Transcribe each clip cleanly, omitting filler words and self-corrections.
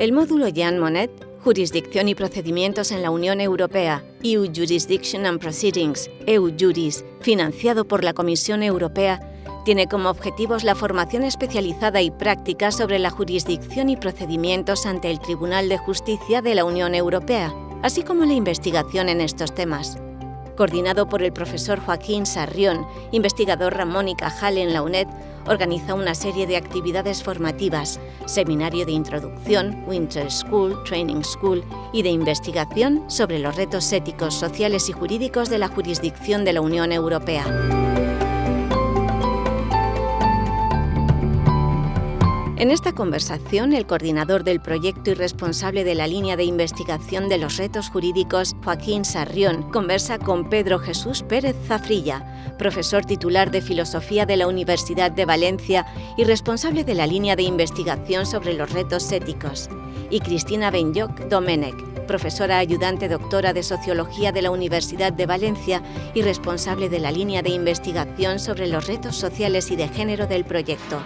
El módulo Jean Monnet, Jurisdicción y Procedimientos en la Unión Europea, EU Jurisdiction and Proceedings, EU Juris, financiado por la Comisión Europea, tiene como objetivos la formación especializada y práctica sobre la jurisdicción y procedimientos ante el Tribunal de Justicia de la Unión Europea, así como la investigación en estos temas. Coordinado por el profesor Joaquín Sarrión, investigador Ramón y Cajal en la UNED, organiza una serie de actividades formativas, seminario de introducción, Winter School, Training School y de investigación sobre los retos éticos, sociales y jurídicos de la jurisdicción de la Unión Europea. En esta conversación, el coordinador del proyecto y responsable de la línea de investigación de los retos jurídicos, Joaquín Sarrión, conversa con Pedro Jesús Pérez Zafrilla, profesor titular de Filosofía de la Universidad de Valencia y responsable de la línea de investigación sobre los retos éticos, y Cristina Benlloch Domènech, profesora ayudante doctora de Sociología de la Universidad de Valencia y responsable de la línea de investigación sobre los retos sociales y de género del proyecto.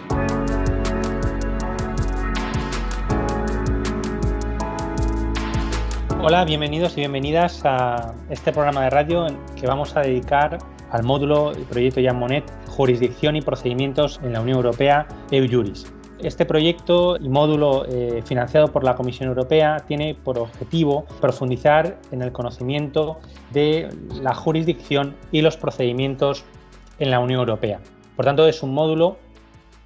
Hola, bienvenidos y bienvenidas a este programa de radio que vamos a dedicar al módulo y proyecto Jean Monnet, Jurisdicción y Procedimientos en la Unión Europea, EU Juris. Este proyecto y módulo financiado por la Comisión Europea tiene por objetivo profundizar en el conocimiento de la jurisdicción y los procedimientos en la Unión Europea. Por tanto, es un módulo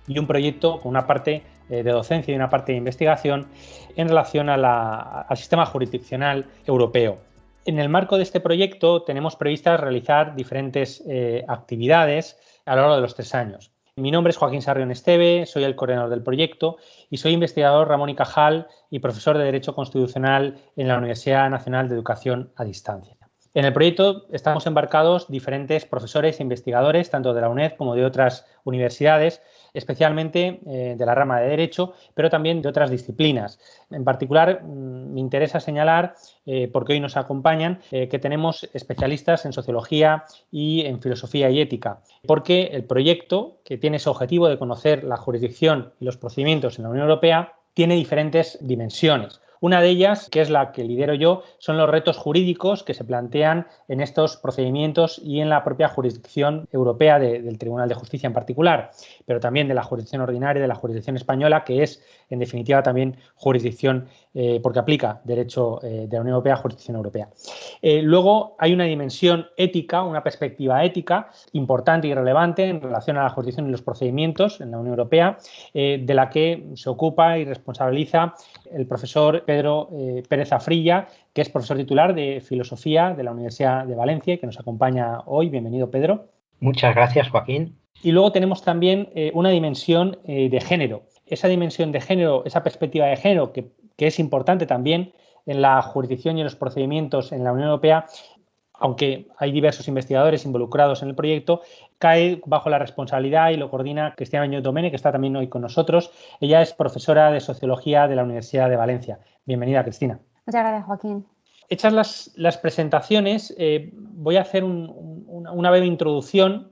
y un proyecto con una parte de docencia y una parte de investigación en relación al sistema jurisdiccional europeo. En el marco de este proyecto tenemos previstas realizar diferentes actividades a lo largo de los 3 años. Mi nombre es Joaquín Sarrión Esteve, soy el coordinador del proyecto y soy investigador Ramón y Cajal y profesor de Derecho Constitucional en la Universidad Nacional de Educación a Distancia. En el proyecto estamos embarcados diferentes profesores e investigadores, tanto de la UNED como de otras universidades, especialmente de la rama de Derecho, pero también de otras disciplinas. En particular, me interesa señalar, porque hoy nos acompañan, que tenemos especialistas en Sociología y en Filosofía y Ética, porque el proyecto, que tiene ese objetivo de conocer la jurisdicción y los procedimientos en la Unión Europea, tiene diferentes dimensiones. Una de ellas, que es la que lidero yo, son los retos jurídicos que se plantean en estos procedimientos y en la propia jurisdicción europea del Tribunal de Justicia en particular, pero también de la jurisdicción ordinaria y de la jurisdicción española, que es, en definitiva, también jurisdicción porque aplica derecho de la Unión Europea a jurisdicción europea. Luego hay una dimensión ética, una perspectiva ética importante y relevante en relación a la jurisdicción y los procedimientos en la Unión Europea, de la que se ocupa y responsabiliza el profesor Pedro Pérez Zafrilla, que es profesor titular de Filosofía de la Universidad de Valencia y que nos acompaña hoy. Bienvenido, Pedro. Muchas gracias, Joaquín. Y luego tenemos también una dimensión de género. Esa dimensión de género, esa perspectiva de género que es importante también en la jurisdicción y en los procedimientos en la Unión Europea, aunque hay diversos investigadores involucrados en el proyecto, cae bajo la responsabilidad y lo coordina Cristina Benlloch Domènech, que está también hoy con nosotros. Ella es profesora de Sociología de la Universidad de Valencia. Bienvenida, Cristina. Muchas gracias, Joaquín. Hechas las presentaciones, voy a hacer una breve introducción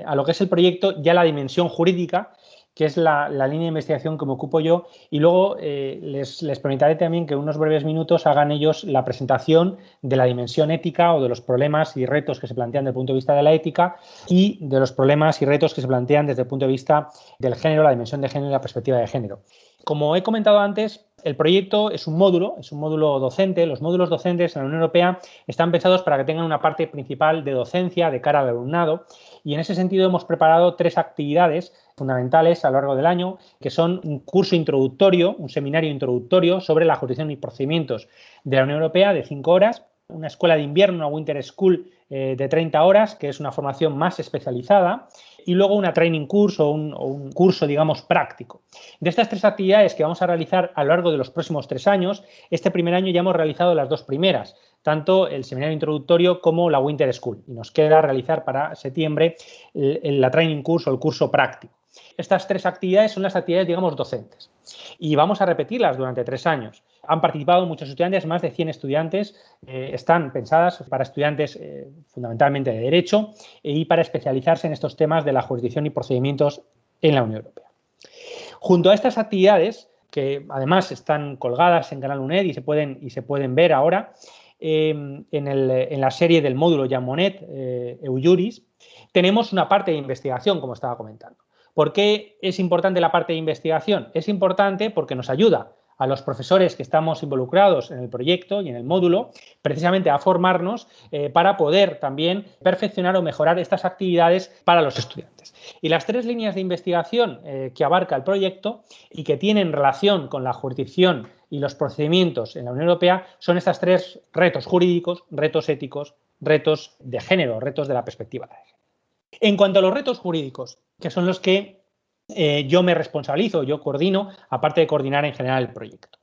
a lo que es el proyecto, ya la dimensión jurídica, que es la línea de investigación que me ocupo yo, y luego les permitiré también que unos breves minutos hagan ellos la presentación de la dimensión ética o de los problemas y retos que se plantean desde el punto de vista de la ética y de los problemas y retos que se plantean desde el punto de vista del género, la dimensión de género y la perspectiva de género. Como he comentado antes, el proyecto es un módulo docente. Los módulos docentes en la Unión Europea están pensados para que tengan una parte principal de docencia de cara al alumnado y en ese sentido hemos preparado 3 actividades fundamentales a lo largo del año, que son un curso introductorio, un seminario introductorio sobre la jurisdicción y procedimientos de la Unión Europea de 5 horas, una escuela de invierno, una Winter School de 30 horas, que es una formación más especializada, y luego una training course o un curso, digamos, práctico. De estas 3 actividades que vamos a realizar a lo largo de los próximos 3 años, este primer año ya hemos realizado las 2 primeras, tanto el seminario introductorio como la Winter School, y nos queda realizar para septiembre la training course o el curso práctico. Estas 3 actividades son las actividades, digamos, docentes y vamos a repetirlas durante 3 años. Han participado muchos estudiantes, más de 100 estudiantes, están pensadas para estudiantes fundamentalmente de Derecho y para especializarse en estos temas de la jurisdicción y procedimientos en la Unión Europea. Junto a estas actividades que además están colgadas en Canal UNED y se pueden ver ahora en la serie del módulo Jean Monnet, EUJuris, tenemos una parte de investigación, como estaba comentando. ¿Por qué es importante la parte de investigación? Es importante porque nos ayuda a los profesores que estamos involucrados en el proyecto y en el módulo, precisamente a formarnos para poder también perfeccionar o mejorar estas actividades para los estudiantes. Y las 3 líneas de investigación que abarca el proyecto y que tienen relación con la jurisdicción y los procedimientos en la Unión Europea son estas 3 retos jurídicos, retos éticos, retos de género, retos de la perspectiva de género. En cuanto a los retos jurídicos, que son los que yo me responsabilizo, yo coordino, aparte de coordinar en general el proyecto.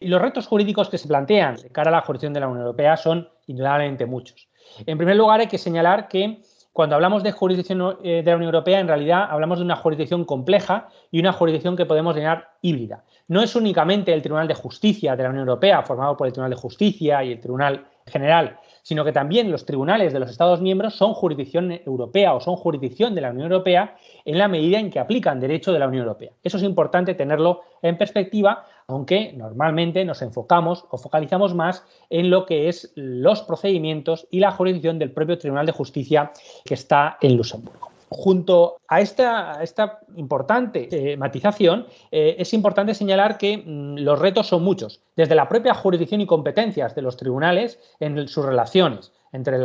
Y los retos jurídicos que se plantean de cara a la jurisdicción de la Unión Europea son indudablemente muchos. En primer lugar, hay que señalar que cuando hablamos de jurisdicción de la Unión Europea, en realidad hablamos de una jurisdicción compleja y una jurisdicción que podemos llamar híbrida. No es únicamente el Tribunal de Justicia de la Unión Europea, formado por el Tribunal de Justicia y el Tribunal General, sino que también los tribunales de los Estados miembros son jurisdicción europea o son jurisdicción de la Unión Europea en la medida en que aplican derecho de la Unión Europea. Eso es importante tenerlo en perspectiva, aunque normalmente nos enfocamos o focalizamos más en lo que es los procedimientos y la jurisdicción del propio Tribunal de Justicia que está en Luxemburgo. Junto a esta importante matización, es importante señalar que los retos son muchos, desde la propia jurisdicción y competencias de los tribunales en sus relaciones entre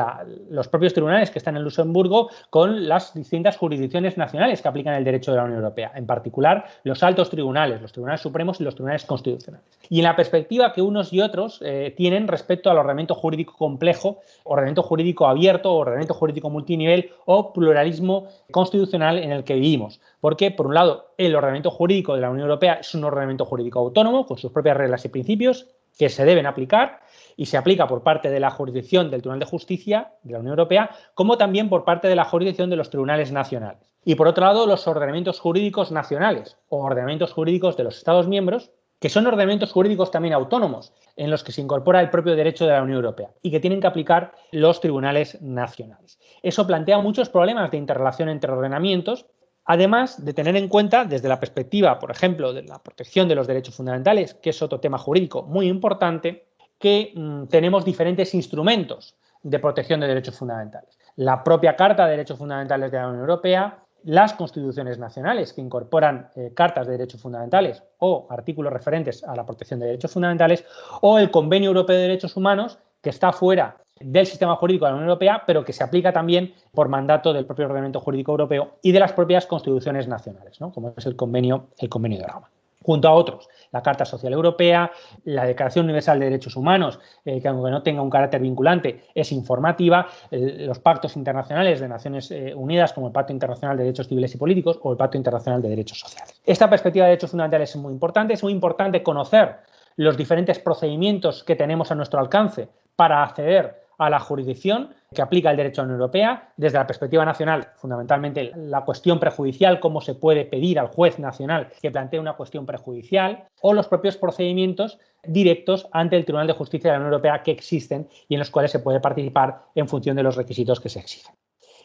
los propios tribunales que están en Luxemburgo con las distintas jurisdicciones nacionales que aplican el derecho de la Unión Europea, en particular los altos tribunales, los tribunales supremos y los tribunales constitucionales. Y en la perspectiva que unos y otros tienen respecto al ordenamiento jurídico complejo, ordenamiento jurídico abierto, ordenamiento jurídico multinivel o pluralismo constitucional en el que vivimos. Porque, por un lado, el ordenamiento jurídico de la Unión Europea es un ordenamiento jurídico autónomo con sus propias reglas y principios que se deben aplicar y se aplica por parte de la jurisdicción del Tribunal de Justicia de la Unión Europea, como también por parte de la jurisdicción de los tribunales nacionales. Y por otro lado, los ordenamientos jurídicos nacionales o ordenamientos jurídicos de los Estados miembros, que son ordenamientos jurídicos también autónomos, en los que se incorpora el propio derecho de la Unión Europea y que tienen que aplicar los tribunales nacionales. Eso plantea muchos problemas de interrelación entre ordenamientos, además de tener en cuenta desde la perspectiva, por ejemplo, de la protección de los derechos fundamentales, que es otro tema jurídico muy importante, que tenemos diferentes instrumentos de protección de derechos fundamentales. La propia Carta de Derechos Fundamentales de la Unión Europea, las constituciones nacionales que incorporan cartas de derechos fundamentales o artículos referentes a la protección de derechos fundamentales, o el Convenio Europeo de Derechos Humanos, que está fuera del sistema jurídico de la Unión Europea, pero que se aplica también por mandato del propio ordenamiento jurídico europeo y de las propias constituciones nacionales, ¿no? Como es el convenio de Roma. Junto a otros, la Carta Social Europea, la Declaración Universal de Derechos Humanos, que aunque no tenga un carácter vinculante, es informativa, los pactos internacionales de Naciones Unidas, como el Pacto Internacional de Derechos Civiles y Políticos o el Pacto Internacional de Derechos Sociales. Esta perspectiva de derechos fundamentales es muy importante conocer los diferentes procedimientos que tenemos a nuestro alcance para acceder a la jurisdicción que aplica el derecho de la Unión Europea, desde la perspectiva nacional, fundamentalmente la cuestión prejudicial, cómo se puede pedir al juez nacional que plantee una cuestión prejudicial, o los propios procedimientos directos ante el Tribunal de Justicia de la Unión Europea que existen y en los cuales se puede participar en función de los requisitos que se exigen.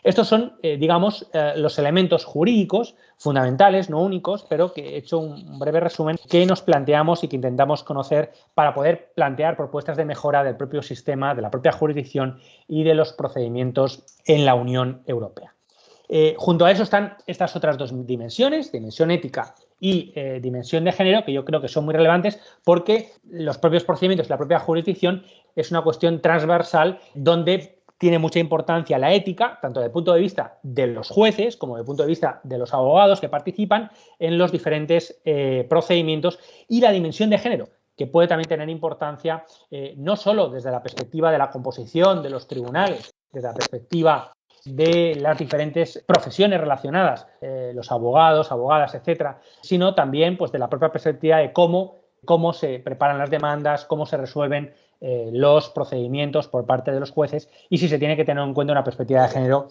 Estos son, los elementos jurídicos fundamentales, no únicos, pero que he hecho un breve resumen que nos planteamos y que intentamos conocer para poder plantear propuestas de mejora del propio sistema, de la propia jurisdicción y de los procedimientos en la Unión Europea. Junto a eso están estas otras dos dimensiones, dimensión ética y dimensión de género, que yo creo que son muy relevantes porque los propios procedimientos y la propia jurisdicción es una cuestión transversal donde tiene mucha importancia la ética, tanto desde el punto de vista de los jueces como desde el punto de vista de los abogados que participan en los diferentes procedimientos, y la dimensión de género, que puede también tener importancia no solo desde la perspectiva de la composición de los tribunales, desde la perspectiva de las diferentes profesiones relacionadas, los abogados, abogadas, etcétera, sino también pues, de la propia perspectiva de cómo se preparan las demandas, cómo se resuelven los procedimientos por parte de los jueces y si se tiene que tener en cuenta una perspectiva de género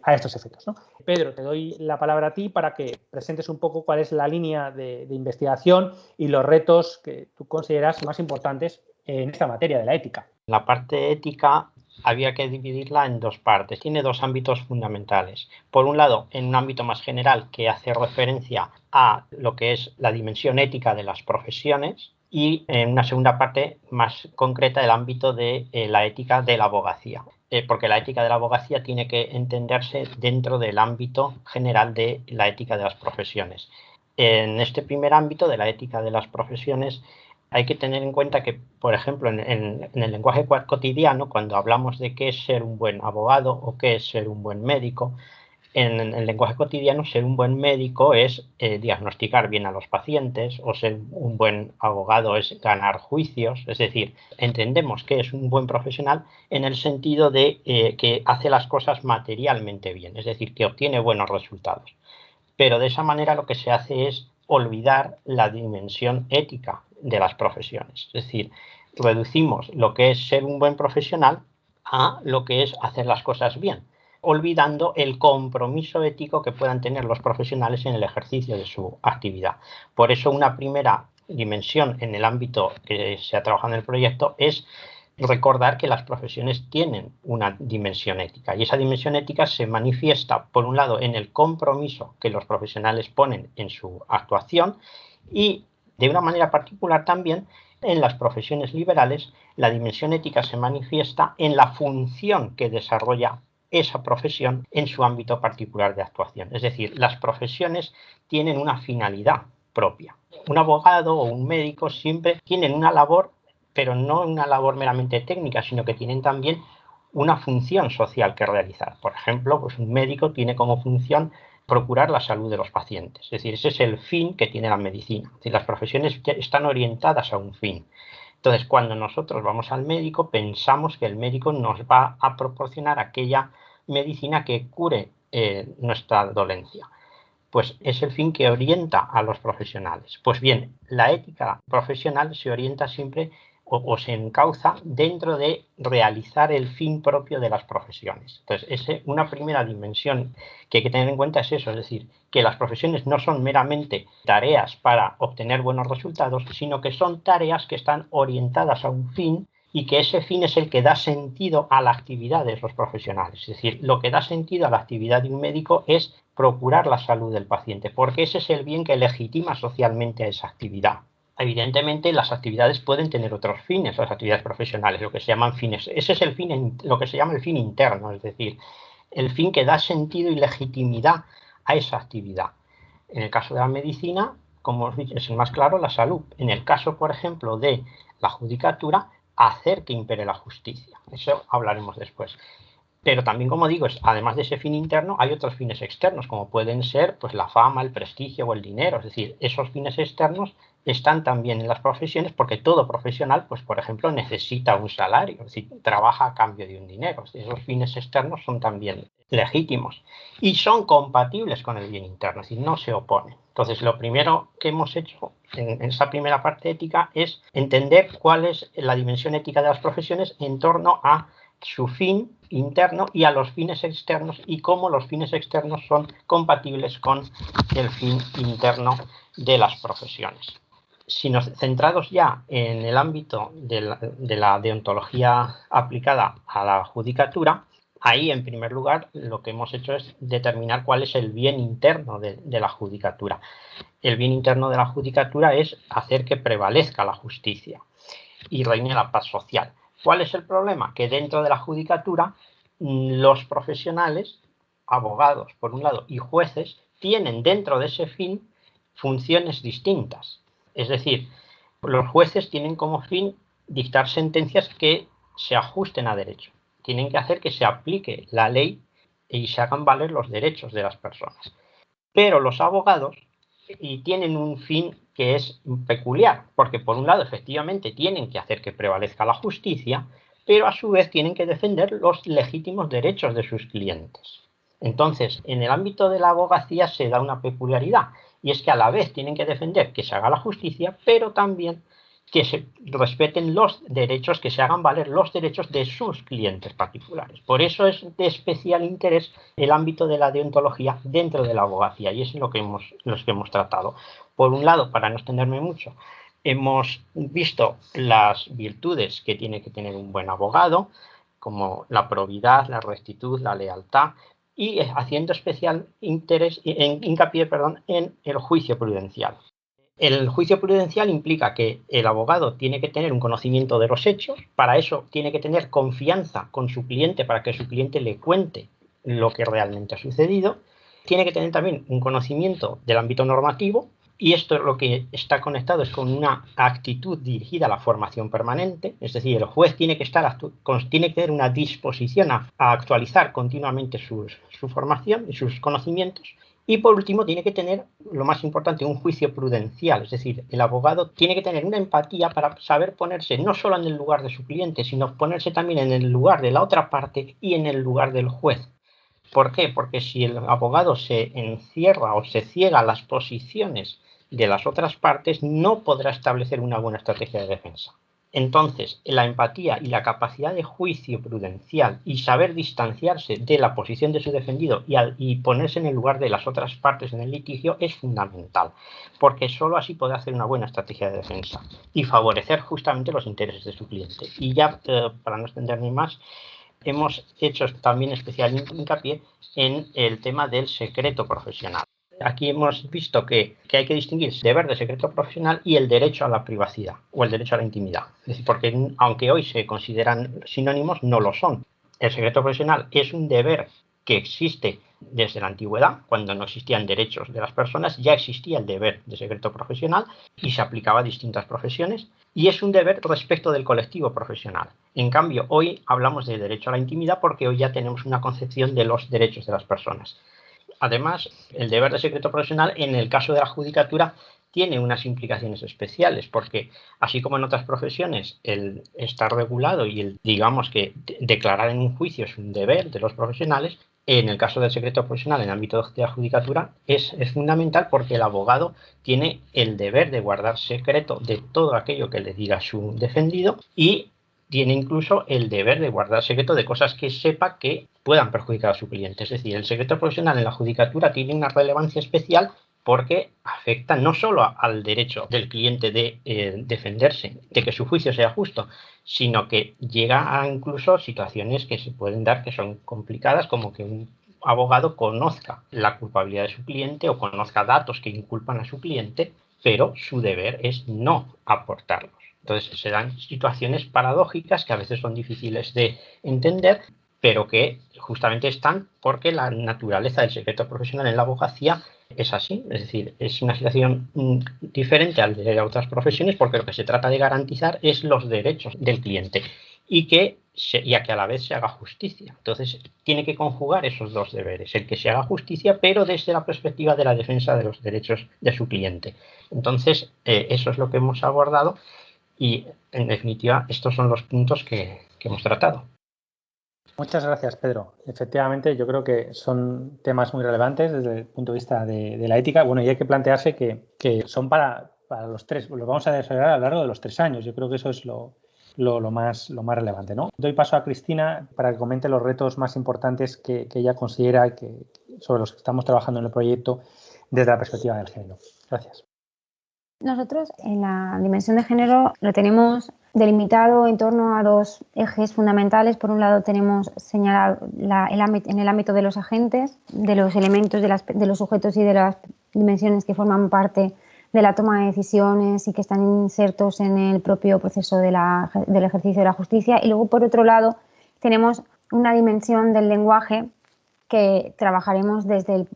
a estos efectos, ¿no? Pedro, te doy la palabra a ti para que presentes un poco cuál es la línea de investigación y los retos que tú consideras más importantes en esta materia de la ética. La parte ética había que dividirla en dos partes. Tiene dos ámbitos fundamentales. Por un lado, en un ámbito más general que hace referencia a lo que es la dimensión ética de las profesiones, y en una segunda parte más concreta el ámbito de la ética de la abogacía. Porque la ética de la abogacía tiene que entenderse dentro del ámbito general de la ética de las profesiones. En este primer ámbito de la ética de las profesiones hay que tener en cuenta que, por ejemplo, en el lenguaje cotidiano, cuando hablamos de qué es ser un buen abogado o qué es ser un buen médico, en el lenguaje cotidiano ser un buen médico es diagnosticar bien a los pacientes, o ser un buen abogado es ganar juicios. Es decir, entendemos que es un buen profesional en el sentido de que hace las cosas materialmente bien, es decir, que obtiene buenos resultados. Pero de esa manera lo que se hace es olvidar la dimensión ética de las profesiones. Es decir, reducimos lo que es ser un buen profesional a lo que es hacer las cosas bien, olvidando el compromiso ético que puedan tener los profesionales en el ejercicio de su actividad. Por eso una primera dimensión en el ámbito que se ha trabajado en el proyecto es recordar que las profesiones tienen una dimensión ética, y esa dimensión ética se manifiesta, por un lado, en el compromiso que los profesionales ponen en su actuación, y de una manera particular también en las profesiones liberales la dimensión ética se manifiesta en la función que desarrolla esa profesión en su ámbito particular de actuación. Es decir, las profesiones tienen una finalidad propia. Un abogado o un médico siempre tienen una labor, pero no una labor meramente técnica, sino que tienen también una función social que realizar. Por ejemplo, pues un médico tiene como función procurar la salud de los pacientes. Es decir, ese es el fin que tiene la medicina. Es decir, las profesiones están orientadas a un fin. Entonces, cuando nosotros vamos al médico, pensamos que el médico nos va a proporcionar aquella medicina que cure nuestra dolencia. Pues es el fin que orienta a los profesionales. Pues bien, la ética profesional se orienta siempre o se encauza dentro de realizar el fin propio de las profesiones. Entonces, una primera dimensión que hay que tener en cuenta es eso, es decir, que las profesiones no son meramente tareas para obtener buenos resultados, sino que son tareas que están orientadas a un fin, y que ese fin es el que da sentido a la actividad de los profesionales. Es decir, lo que da sentido a la actividad de un médico es procurar la salud del paciente, porque ese es el bien que legitima socialmente a esa actividad. Evidentemente, las actividades pueden tener otros fines, las actividades profesionales, lo que se llaman fines. Ese es el fin, lo que se llama el fin interno, es decir, el fin que da sentido y legitimidad a esa actividad. En el caso de la medicina, como es el más claro, la salud. En el caso, por ejemplo, de la judicatura, hacer que impere la justicia. Eso hablaremos después. Pero también, como digo, además de ese fin interno, hay otros fines externos, como pueden ser pues, la fama, el prestigio o el dinero. Es decir, esos fines externos están también en las profesiones, porque todo profesional, pues por ejemplo, necesita un salario, es decir, trabaja a cambio de un dinero. Esos fines externos son también legítimos y son compatibles con el bien interno, es decir, no se oponen. Entonces, lo primero que hemos hecho en esa primera parte ética es entender cuál es la dimensión ética de las profesiones en torno a su fin interno y a los fines externos, y cómo los fines externos son compatibles con el fin interno de las profesiones. Si nos centrados ya en el ámbito de la deontología aplicada a la judicatura, ahí en primer lugar lo que hemos hecho es determinar cuál es el bien interno de la judicatura. El bien interno de la judicatura es hacer que prevalezca la justicia y reine la paz social. ¿Cuál es el problema? Que dentro de la judicatura los profesionales, abogados por un lado y jueces, tienen dentro de ese fin funciones distintas. Es decir, los jueces tienen como fin dictar sentencias que se ajusten a derecho. Tienen que hacer que se aplique la ley y se hagan valer los derechos de las personas. Pero los abogados tienen un fin que es peculiar, porque por un lado efectivamente tienen que hacer que prevalezca la justicia, pero a su vez tienen que defender los legítimos derechos de sus clientes. Entonces, en el ámbito de la abogacía se da una peculiaridad, y es que a la vez tienen que defender que se haga la justicia, pero también que se respeten los derechos, que se hagan valer los derechos de sus clientes particulares. Por eso es de especial interés el ámbito de la deontología dentro de la abogacía, y es lo que hemos tratado. Por un lado, para no extenderme mucho, hemos visto las virtudes que tiene que tener un buen abogado, como la probidad, la rectitud, la lealtad, y haciendo especial hincapié en el juicio prudencial. El juicio prudencial implica que el abogado tiene que tener un conocimiento de los hechos, para eso tiene que tener confianza con su cliente para que su cliente le cuente lo que realmente ha sucedido, tiene que tener también un conocimiento del ámbito normativo, y esto es lo que está conectado es con una actitud dirigida a la formación permanente, es decir, el juez tiene que tener una disposición a actualizar continuamente su formación y sus conocimientos. Y por último, tiene que tener, lo más importante, un juicio prudencial, es decir, el abogado tiene que tener una empatía para saber ponerse no solo en el lugar de su cliente, sino ponerse también en el lugar de la otra parte y en el lugar del juez. ¿Por qué? Porque si el abogado se encierra o se ciega a las posiciones de las otras partes, no podrá establecer una buena estrategia de defensa. Entonces, la empatía y la capacidad de juicio prudencial y saber distanciarse de la posición de su defendido y ponerse en el lugar de las otras partes en el litigio es fundamental, porque solo así puede hacer una buena estrategia de defensa y favorecer justamente los intereses de su cliente. Y ya, para no extenderme más, hemos hecho también especial hincapié en el tema del secreto profesional. Aquí hemos visto que hay que distinguir el deber de secreto profesional y el derecho a la privacidad o el derecho a la intimidad. Es decir, porque aunque hoy se consideran sinónimos, no lo son. El secreto profesional es un deber que existe desde la antigüedad, cuando no existían derechos de las personas, ya existía el deber de secreto profesional y se aplicaba a distintas profesiones, y es un deber respecto del colectivo profesional. En cambio, hoy hablamos de derecho a la intimidad porque hoy ya tenemos una concepción de los derechos de las personas. Además, el deber de secreto profesional, en el caso de la judicatura, tiene unas implicaciones especiales, porque así como en otras profesiones el estar regulado y digamos que declarar en un juicio es un deber de los profesionales, en el caso del secreto profesional en el ámbito de la judicatura es fundamental, porque el abogado tiene el deber de guardar secreto de todo aquello que le diga su defendido, y tiene incluso el deber de guardar secreto de cosas que sepa que puedan perjudicar a su cliente. Es decir, el secreto profesional en la judicatura tiene una relevancia especial porque afecta no solo al derecho del cliente de defenderse, de que su juicio sea justo, sino que llega a incluso situaciones que se pueden dar que son complicadas, como que un abogado conozca la culpabilidad de su cliente o conozca datos que inculpan a su cliente, pero su deber es no aportarlos. Entonces se dan situaciones paradójicas que a veces son difíciles de entender, pero que justamente están porque la naturaleza del secreto profesional en la abogacía es así. Es decir, es una situación diferente al de otras profesiones, porque lo que se trata de garantizar es los derechos del cliente y a que a la vez se haga justicia. Entonces tiene que conjugar esos dos deberes, el que se haga justicia, pero desde la perspectiva de la defensa de los derechos de su cliente. Entonces eso es lo que hemos abordado. Y, en definitiva, estos son los puntos que hemos tratado. Muchas gracias, Pedro. Efectivamente, yo creo que son temas muy relevantes desde el punto de vista de la ética. Bueno, y hay que plantearse que son para los tres, los vamos a desarrollar a lo largo de los 3 años. Yo creo que eso es lo más relevante, ¿no? Doy paso a Cristina para que comente los retos más importantes que ella considera sobre los que estamos trabajando en el proyecto desde la perspectiva del género. Gracias. Nosotros en la dimensión de género lo tenemos delimitado en torno a 2 ejes fundamentales. Por un lado tenemos señalado en el ámbito de los agentes, de los elementos, de los sujetos y de las dimensiones que forman parte de la toma de decisiones y que están insertos en el propio proceso del ejercicio de la justicia. Y luego, por otro lado, tenemos una dimensión del lenguaje que trabajaremos desde el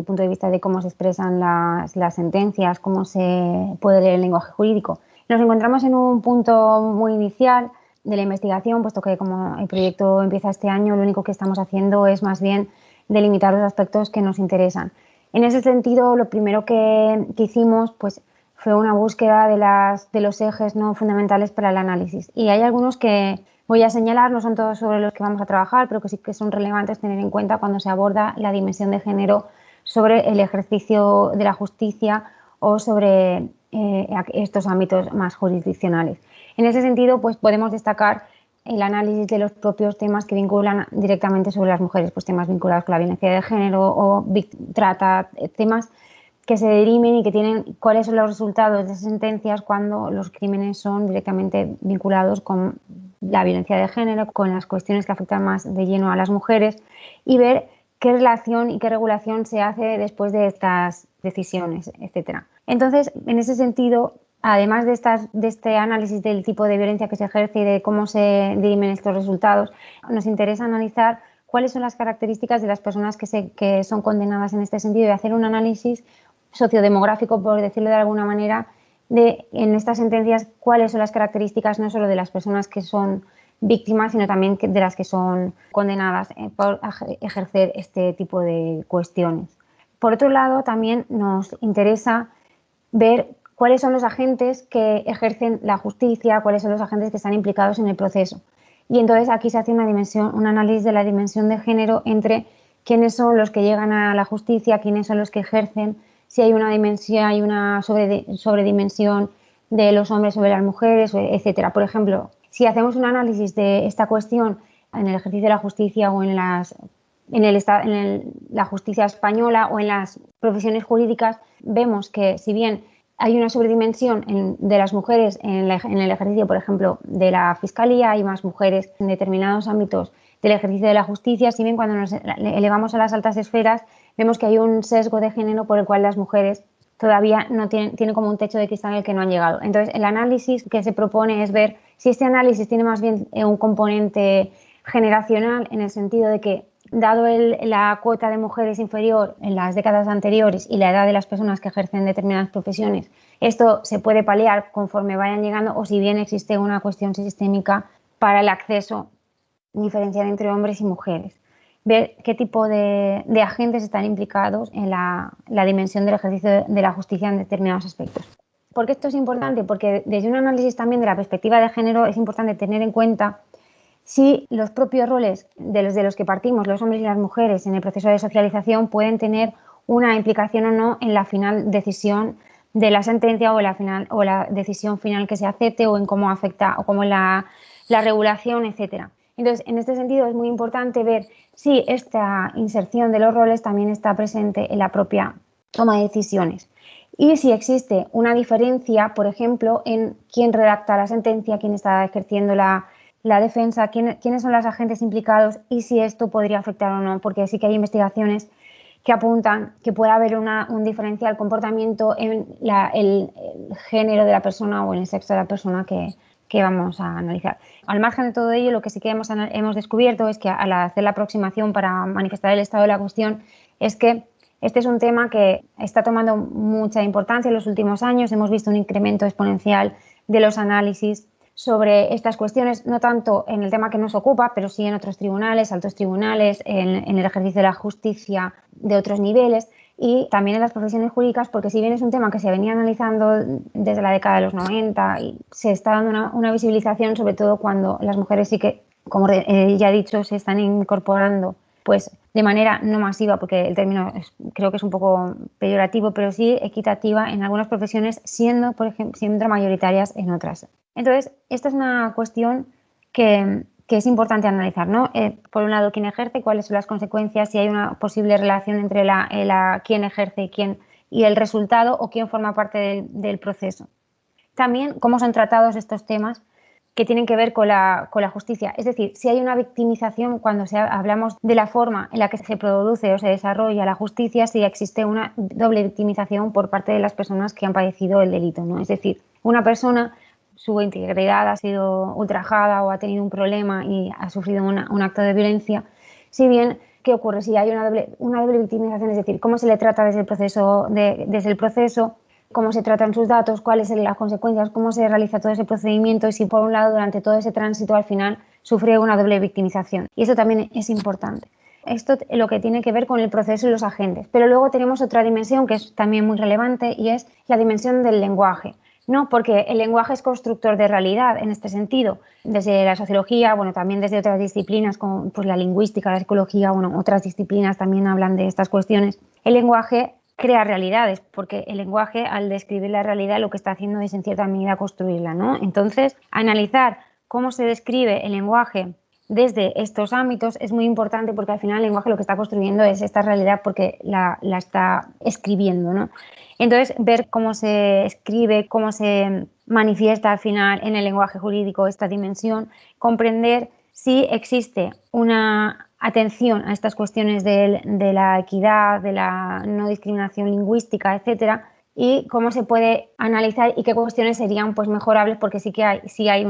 punto de vista de cómo se expresan las sentencias, cómo se puede leer el lenguaje jurídico. Nos encontramos en un punto muy inicial de la investigación, puesto que como el proyecto empieza este año, lo único que estamos haciendo es más bien delimitar los aspectos que nos interesan. En ese sentido, lo primero que hicimos fue una búsqueda de los ejes no fundamentales para el análisis. Y hay algunos que voy a señalar, no son todos sobre los que vamos a trabajar, pero que sí que son relevantes tener en cuenta cuando se aborda la dimensión de género sobre el ejercicio de la justicia o sobre estos ámbitos más jurisdiccionales. En ese sentido, podemos destacar el análisis de los propios temas que vinculan directamente sobre las mujeres, temas vinculados con la violencia de género o trata, temas que se dirimen y que tienen cuáles son los resultados de esas sentencias cuando los crímenes son directamente vinculados con la violencia de género, con las cuestiones que afectan más de lleno a las mujeres y ver qué relación y qué regulación se hace después de estas decisiones, etc. Entonces, en ese sentido, además de este análisis del tipo de violencia que se ejerce y de cómo se dirimen estos resultados, nos interesa analizar cuáles son las características de las personas que son condenadas en este sentido y hacer un análisis sociodemográfico, por decirlo de alguna manera, de en estas sentencias cuáles son las características no solo de las personas que son víctimas, sino también de las que son condenadas por ejercer este tipo de cuestiones. Por otro lado, también nos interesa ver cuáles son los agentes que ejercen la justicia, cuáles son los agentes que están implicados en el proceso. Y entonces aquí se hace un análisis de la dimensión de género entre quiénes son los que llegan a la justicia, quiénes son los que ejercen, si hay una dimensión, hay una sobredimensión de los hombres sobre las mujeres, etcétera. Por ejemplo, si hacemos un análisis de esta cuestión en el ejercicio de la justicia o en la justicia española o en las profesiones jurídicas, vemos que si bien hay una sobredimensión de las mujeres en el ejercicio, por ejemplo, de la fiscalía, hay más mujeres en determinados ámbitos del ejercicio de la justicia, si bien cuando nos elevamos a las altas esferas vemos que hay un sesgo de género por el cual las mujeres todavía no tienen como un techo de cristal al que no han llegado. Entonces, el análisis que se propone es ver si este análisis tiene más bien un componente generacional, en el sentido de que, dado la cuota de mujeres inferior en las décadas anteriores y la edad de las personas que ejercen determinadas profesiones, esto se puede paliar conforme vayan llegando, o si bien existe una cuestión sistémica para el acceso diferencial entre hombres y mujeres. Ver qué tipo de agentes están implicados en la dimensión del ejercicio de la justicia en determinados aspectos. ¿Por qué esto es importante? Porque desde un análisis también de la perspectiva de género es importante tener en cuenta si los propios roles de los que partimos, los hombres y las mujeres, en el proceso de socialización pueden tener una implicación o no en la final decisión de la sentencia o la decisión final que se acepte, o en cómo afecta o cómo la regulación, etcétera. Entonces, en este sentido es muy importante ver si esta inserción de los roles también está presente en la propia toma de decisiones. Y si existe una diferencia, por ejemplo, en quién redacta la sentencia, quién está ejerciendo la defensa, quiénes son los agentes implicados y si esto podría afectar o no, porque sí que hay investigaciones que apuntan que puede haber un diferencial comportamiento en el género de la persona o en el sexo de la persona que vamos a analizar. Al margen de todo ello, lo que sí que hemos descubierto es que al hacer la aproximación para manifestar el estado de la cuestión es que este es un tema que está tomando mucha importancia en los últimos años. Hemos visto un incremento exponencial de los análisis sobre estas cuestiones, no tanto en el tema que nos ocupa, pero sí en otros tribunales, altos tribunales, en el ejercicio de la justicia de otros niveles y también en las profesiones jurídicas, porque si bien es un tema que se venía analizando desde la década de los 90 y se está dando una visibilización, sobre todo cuando las mujeres sí que, como ya he dicho, se están incorporando pues de manera no masiva, porque el término creo que es un poco peyorativo, pero sí equitativa en algunas profesiones, siendo, por ejemplo, siendo mayoritarias en otras. Entonces, esta es una cuestión que es importante analizar, ¿no? Por un lado, quién ejerce, cuáles son las consecuencias, si hay una posible relación entre quién ejerce y el resultado, o quién forma parte del proceso. También, cómo son tratados estos temas que tienen que ver con la justicia. Es decir, si hay una victimización cuando hablamos de la forma en la que se produce o se desarrolla la justicia, si existe una doble victimización por parte de las personas que han padecido el delito, ¿no? Es decir, una persona, su integridad ha sido ultrajada o ha tenido un problema y ha sufrido un acto de violencia, si bien, ¿qué ocurre? Si hay una doble victimización, es decir, cómo se le trata desde el proceso, cómo se tratan sus datos, cuáles son las consecuencias, cómo se realiza todo ese procedimiento y si por un lado durante todo ese tránsito al final sufre una doble victimización. Y eso también es importante. Esto es lo que tiene que ver con el proceso y los agentes. Pero luego tenemos otra dimensión que es también muy relevante y es la dimensión del lenguaje. No, porque el lenguaje es constructor de realidad en este sentido. Desde la sociología, bueno, también desde otras disciplinas como pues, la lingüística, la psicología, bueno, otras disciplinas también hablan de estas cuestiones. El lenguaje crea realidades, porque el lenguaje, al describir la realidad, lo que está haciendo es en cierta medida construirla, ¿no? Entonces, analizar cómo se describe el lenguaje desde estos ámbitos es muy importante, porque al final el lenguaje lo que está construyendo es esta realidad porque la está escribiendo, ¿no? Entonces, ver cómo se escribe, cómo se manifiesta al final en el lenguaje jurídico esta dimensión, comprender si existe una atención a estas cuestiones de la equidad, de la no discriminación lingüística, etcétera, y cómo se puede analizar y qué cuestiones serían pues mejorables, porque sí hay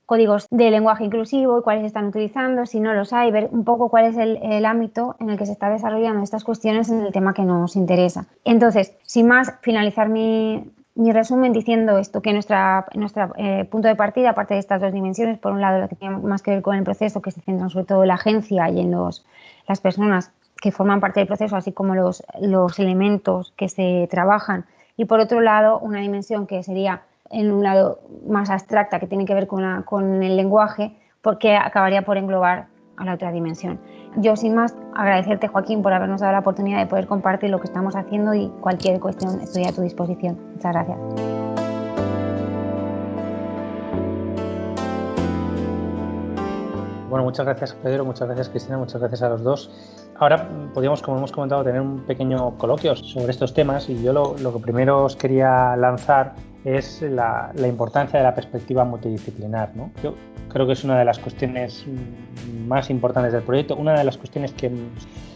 códigos de lenguaje inclusivo y cuáles se están utilizando, si no los hay, ver un poco cuál es el ámbito en el que se está desarrollando estas cuestiones en el tema que nos interesa. Entonces, sin más, finalizar mi resumen diciendo esto, que nuestra punto de partida, aparte de estas dos dimensiones, por un lado lo que tiene más que ver con el proceso, que se centra sobre todo en la agencia y en las personas que forman parte del proceso, así como los elementos que se trabajan, y por otro lado una dimensión que sería en un lado más abstracta, que tiene que ver con el lenguaje, porque acabaría por englobar a la otra dimensión. Yo, sin más, agradecerte, Joaquín, por habernos dado la oportunidad de poder compartir lo que estamos haciendo, y cualquier cuestión estoy a tu disposición. Muchas gracias. Bueno, muchas gracias, Pedro, muchas gracias, Cristina, muchas gracias a los dos. Ahora podríamos, como hemos comentado, tener un pequeño coloquio sobre estos temas, y yo lo que primero os quería lanzar es la importancia de la perspectiva multidisciplinar, ¿no? Yo creo que es una de las cuestiones más importantes del proyecto, una de las cuestiones que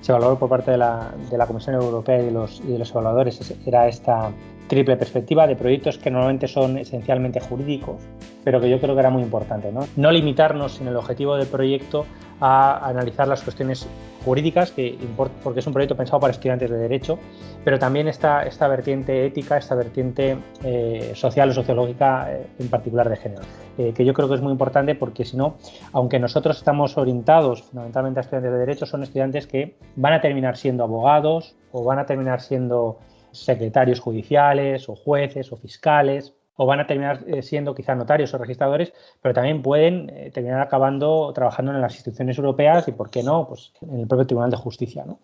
se valoró por parte de la Comisión Europea y de los evaluadores era esta triple perspectiva de proyectos que normalmente son esencialmente jurídicos, pero que yo creo que era muy importante, ¿no? No limitarnos en el objetivo del proyecto a analizar las cuestiones jurídicas, porque es un proyecto pensado para estudiantes de Derecho, pero también esta vertiente ética, esta vertiente social o sociológica, en particular de género, que yo creo que es muy importante, porque si no, aunque nosotros estamos orientados fundamentalmente a estudiantes de Derecho, son estudiantes que van a terminar siendo abogados o van a terminar siendo secretarios judiciales o jueces o fiscales, o van a terminar siendo quizá notarios o registradores, pero también pueden terminar acabando trabajando en las instituciones europeas y, ¿por qué no?, pues en el propio Tribunal de Justicia, ¿no?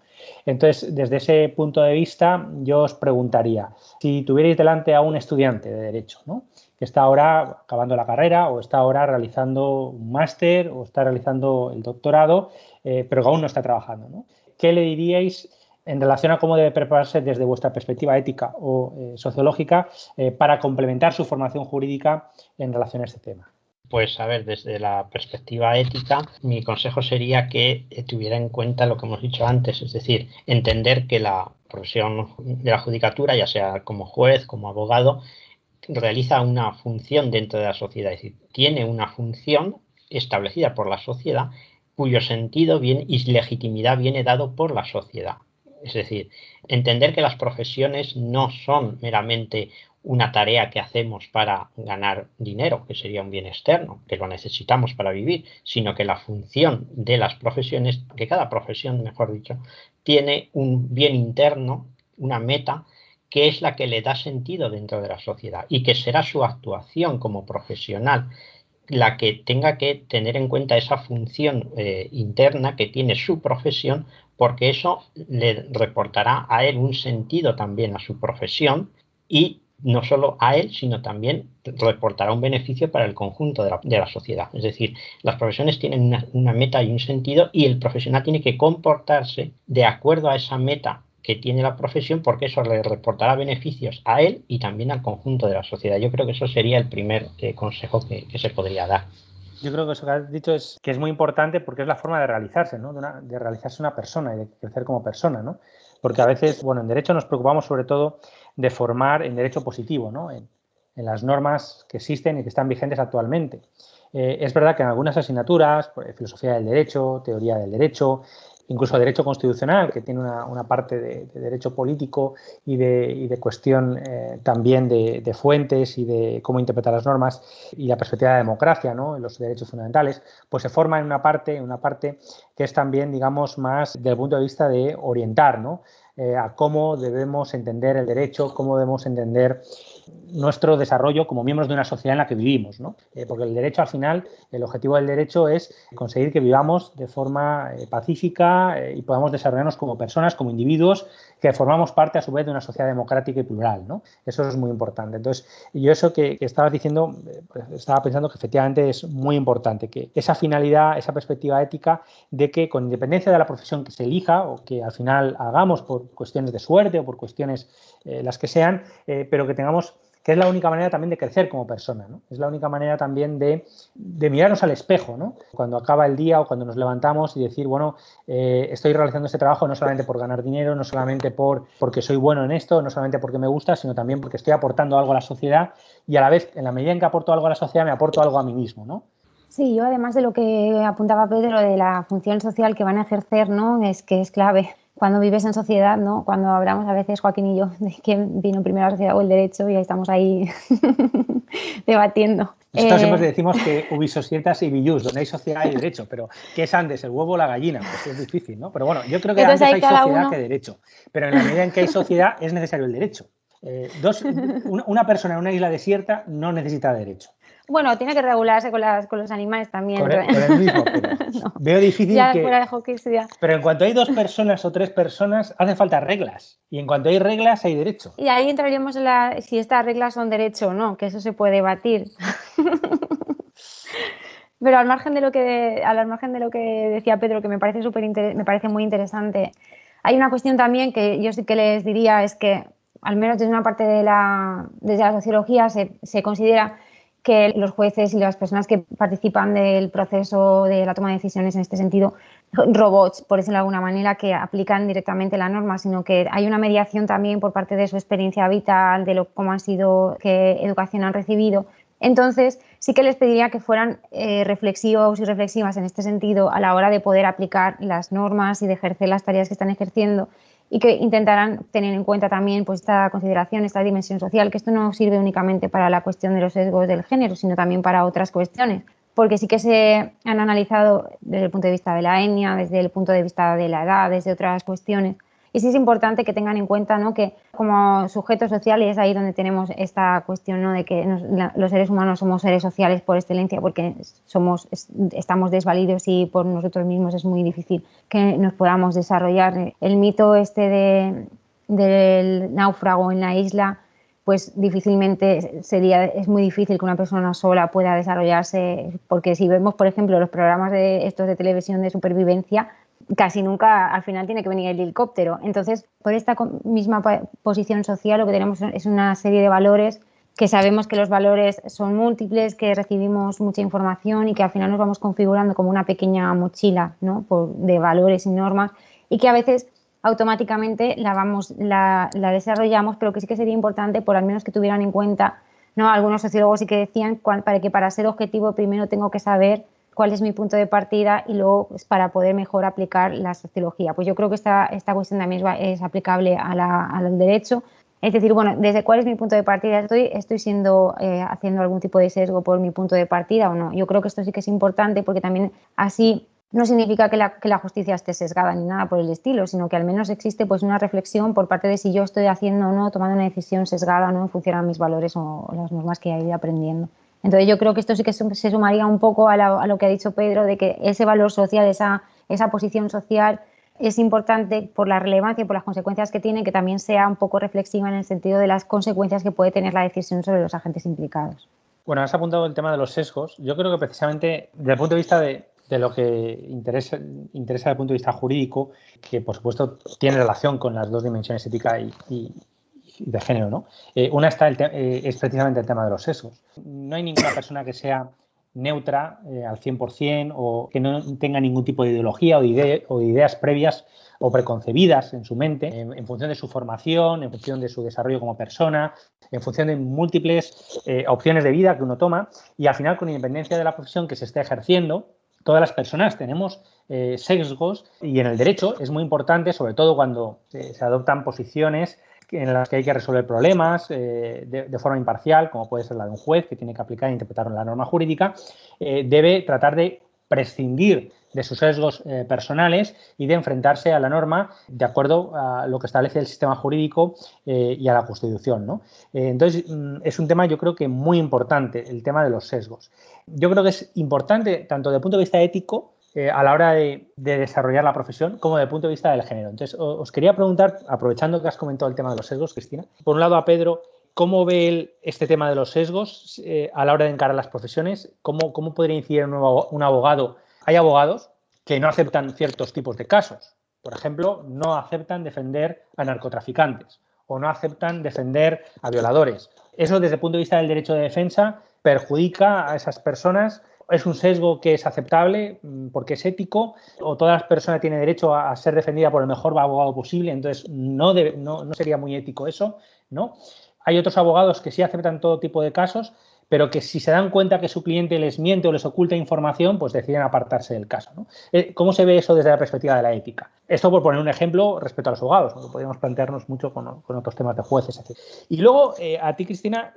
Entonces, desde ese punto de vista, yo os preguntaría, si tuvierais delante a un estudiante de Derecho, ¿no?, que está ahora acabando la carrera, o está ahora realizando un máster, o está realizando el doctorado, pero que aún no está trabajando, ¿no?, ¿qué le diríais en relación a cómo debe prepararse desde vuestra perspectiva ética o sociológica para complementar su formación jurídica en relación a este tema? Pues a ver, desde la perspectiva ética, mi consejo sería que tuviera en cuenta lo que hemos dicho antes, es decir, entender que la profesión de la judicatura, ya sea como juez, como abogado, realiza una función dentro de la sociedad, es decir, tiene una función establecida por la sociedad cuyo sentido y legitimidad viene dado por la sociedad. Es decir, entender que las profesiones no son meramente una tarea que hacemos para ganar dinero, que sería un bien externo, que lo necesitamos para vivir, sino que la función de las profesiones, que cada profesión, mejor dicho, tiene un bien interno, una meta, que es la que le da sentido dentro de la sociedad, y que será su actuación como profesional la que tenga que tener en cuenta esa función interna que tiene su profesión, porque eso le reportará a él un sentido también a su profesión, y no solo a él, sino también reportará un beneficio para el conjunto de la sociedad. Es decir, las profesiones tienen una meta y un sentido, y el profesional tiene que comportarse de acuerdo a esa meta que tiene la profesión, porque eso le reportará beneficios a él y también al conjunto de la sociedad. Yo creo que eso sería el primer consejo que se podría dar. Yo creo que eso que has dicho es muy importante, porque es la forma de realizarse, ¿no?, de realizarse una persona y de crecer como persona, ¿no? Porque a veces, bueno, en Derecho nos preocupamos sobre todo de formar en Derecho positivo, ¿no?, en las normas que existen y que están vigentes actualmente. Es verdad que en algunas asignaturas, filosofía del derecho, teoría del derecho, incluso derecho constitucional, que tiene una parte de derecho político y de cuestión también de fuentes y de cómo interpretar las normas, y la perspectiva de democracia, ¿no?, en los derechos fundamentales, pues se forma en una parte que es también, digamos, más desde el punto de vista de orientar, ¿no?, a cómo debemos entender el derecho, cómo debemos entender nuestro desarrollo como miembros de una sociedad en la que vivimos, ¿no? Porque el derecho, al final, el objetivo del derecho es conseguir que vivamos de forma pacífica y podamos desarrollarnos como personas, como individuos, que formamos parte a su vez de una sociedad democrática y plural, ¿no? Eso es muy importante. Entonces, yo eso que estabas diciendo, pues estaba pensando que efectivamente es muy importante, que esa finalidad, esa perspectiva ética de que, con independencia de la profesión que se elija o que al final hagamos por cuestiones de suerte o por cuestiones las que sean, pero que tengamos que es la única manera también de crecer como persona, ¿no? Es la única manera también de mirarnos al espejo, ¿no? Cuando acaba el día o cuando nos levantamos y decir, bueno, estoy realizando este trabajo no solamente por ganar dinero, no solamente porque soy bueno en esto, no solamente porque me gusta, sino también porque estoy aportando algo a la sociedad y a la vez, en la medida en que aporto algo a la sociedad, me aporto algo a mí mismo, ¿no? Sí, yo además de lo que apuntaba Pedro de la función social que van a ejercer, ¿no? Es que es clave. Cuando vives en sociedad, ¿no? Cuando hablamos a veces, Joaquín y yo, de quién vino primero la sociedad o el derecho, y ahí estamos ahí debatiendo. Nosotros siempre decimos que ubi societas y bijus, donde hay sociedad hay derecho, pero ¿qué es antes, el huevo o la gallina? Pues es difícil, ¿no? Pero bueno, yo creo que entonces, antes hay sociedad que derecho, pero en la medida en que hay sociedad es necesario el derecho. Una persona en una isla desierta no necesita derecho. Bueno, tiene que regularse con los animales también. Con el mismo, pero no. Veo difícil ya que... fuera de hockey, sí, ya. Pero en cuanto hay 2 personas o 3 personas, hacen falta reglas. Y en cuanto hay reglas, hay derecho. Y ahí entraríamos en si estas reglas son derecho o no, que eso se puede debatir. Pero al margen de lo que decía Pedro, que me parece muy interesante, hay una cuestión también que yo sí que les diría, es que al menos desde una parte desde la sociología se considera que los jueces y las personas que participan del proceso de la toma de decisiones en este sentido, robots, por decirlo de alguna manera, que aplican directamente la norma, sino que hay una mediación también por parte de su experiencia vital, de cómo han sido, qué educación han recibido. Entonces, sí que les pediría que fueran reflexivos y reflexivas en este sentido a la hora de poder aplicar las normas y de ejercer las tareas que están ejerciendo, y que intentaran tener en cuenta también pues, esta consideración, esta dimensión social, que esto no sirve únicamente para la cuestión de los sesgos del género, sino también para otras cuestiones, porque sí que se han analizado desde el punto de vista de la etnia, desde el punto de vista de la edad, desde otras cuestiones. Y sí es importante que tengan en cuenta, ¿no?, que como sujeto social, y es ahí donde tenemos esta cuestión, ¿no?, de que los seres humanos somos seres sociales por excelencia, porque estamos desvalidos y por nosotros mismos es muy difícil que nos podamos desarrollar. El mito del náufrago en la isla, pues difícilmente es muy difícil que una persona sola pueda desarrollarse, porque si vemos, por ejemplo, los programas estos de televisión de supervivencia, casi nunca al final tiene que venir el helicóptero. Entonces, por esta misma posición social, lo que tenemos es una serie de valores, que sabemos que los valores son múltiples, que recibimos mucha información y que al final nos vamos configurando como una pequeña mochila, ¿no?, de valores y normas, y que a veces automáticamente la desarrollamos, pero que sí que sería importante, por al menos que tuvieran en cuenta, ¿no? Algunos sociólogos sí que decían que para ser objetivo primero tengo que saber cuál es mi punto de partida y luego para poder mejor aplicar la sociología. Pues yo creo que esta cuestión también es aplicable al derecho. Es decir, bueno, ¿desde cuál es mi punto de partida? ¿Estoy haciendo algún tipo de sesgo por mi punto de partida o no? Yo creo que esto sí que es importante, porque también así no significa que la justicia esté sesgada ni nada por el estilo, sino que al menos existe pues una reflexión por parte de si yo estoy haciendo o no, tomando una decisión sesgada o no en función a mis valores o las normas que he ido aprendiendo. Entonces yo creo que esto sí que se sumaría un poco a lo que ha dicho Pedro, de que ese valor social, esa posición social es importante por la relevancia y por las consecuencias que tiene, que también sea un poco reflexiva en el sentido de las consecuencias que puede tener la decisión sobre los agentes implicados. Bueno, has apuntado el tema de los sesgos. Yo creo que precisamente desde el punto de vista de lo que interesa desde el punto de vista jurídico, que por supuesto tiene relación con las 2 dimensiones, ética y de género, ¿no? Una es precisamente el tema de los sesgos. No hay ninguna persona que sea neutra al 100% o que no tenga ningún tipo de ideología o de ideas previas o preconcebidas en su mente en función de su formación, en función de su desarrollo como persona, en función de múltiples opciones de vida que uno toma, y al final, con independencia de la profesión que se esté ejerciendo, todas las personas tenemos sesgos, y en el derecho es muy importante, sobre todo cuando se adoptan posiciones en las que hay que resolver problemas de forma imparcial, como puede ser la de un juez que tiene que aplicar e interpretar la norma jurídica, debe tratar de prescindir de sus sesgos personales y de enfrentarse a la norma de acuerdo a lo que establece el sistema jurídico y a la Constitución, ¿no? Entonces, es un tema, yo creo que muy importante, el tema de los sesgos. Yo creo que es importante tanto desde el punto de vista ético, a la hora de desarrollar la profesión, como desde el punto de vista del género. Entonces, os quería preguntar, aprovechando que has comentado el tema de los sesgos, Cristina, por un lado a Pedro, ¿cómo ve él este tema de los sesgos a la hora de encarar las profesiones? ¿Cómo podría incidir un abogado? Hay abogados que no aceptan ciertos tipos de casos. Por ejemplo, no aceptan defender a narcotraficantes o no aceptan defender a violadores. Eso, desde el punto de vista del derecho de defensa, perjudica a esas personas. ¿Es un sesgo que es aceptable porque es ético? ¿O todas las personas tienen derecho a ser defendida por el mejor abogado posible? Entonces, no sería muy ético eso, ¿no? Hay otros abogados que sí aceptan todo tipo de casos, pero que si se dan cuenta que su cliente les miente o les oculta información, pues deciden apartarse del caso, ¿no? ¿Cómo se ve eso desde la perspectiva de la ética? Esto por poner un ejemplo respecto a los abogados, ¿no? Podríamos plantearnos mucho con otros temas de jueces, etc. Y luego, a ti, Cristina,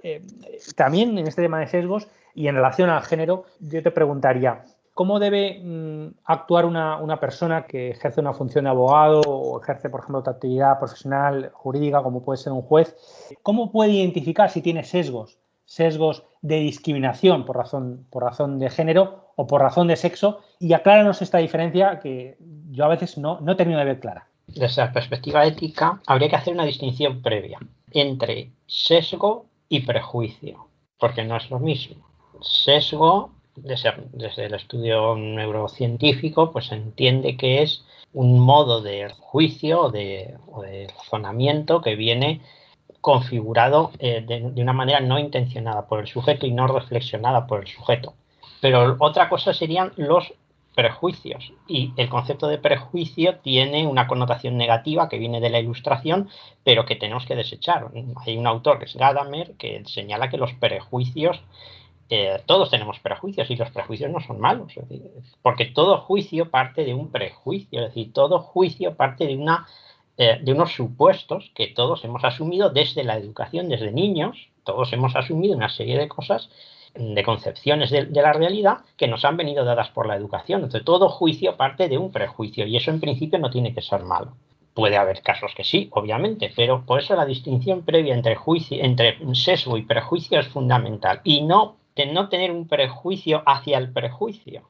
también en este tema de sesgos y en relación al género, yo te preguntaría, ¿cómo debe actuar una persona que ejerce una función de abogado o ejerce, por ejemplo, otra actividad profesional jurídica, como puede ser un juez? ¿Cómo puede identificar si tiene sesgos de discriminación por razón de género o por razón de sexo? Y acláranos esta diferencia que yo a veces no termino de ver clara. Desde la perspectiva ética, habría que hacer una distinción previa entre sesgo y prejuicio, porque no es lo mismo. Sesgo, desde el estudio neurocientífico, pues se entiende que es un modo de juicio o de razonamiento que viene configurado de una manera no intencionada por el sujeto y no reflexionada por el sujeto. Pero otra cosa serían los prejuicios, y el concepto de prejuicio tiene una connotación negativa que viene de la Ilustración, pero que tenemos que desechar. Hay un autor que es Gadamer que señala que los prejuicios, todos tenemos prejuicios y los prejuicios no son malos, es decir, porque todo juicio parte de un prejuicio, es decir, todo juicio parte de unos supuestos que todos hemos asumido desde la educación, desde niños. Todos hemos asumido una serie de cosas, de concepciones de la realidad que nos han venido dadas por la educación. Entonces, todo juicio parte de un prejuicio y eso en principio no tiene que ser malo. Puede haber casos que sí, obviamente, pero por eso la distinción previa entre sesgo y prejuicio es fundamental, y no tener un prejuicio hacia el prejuicio.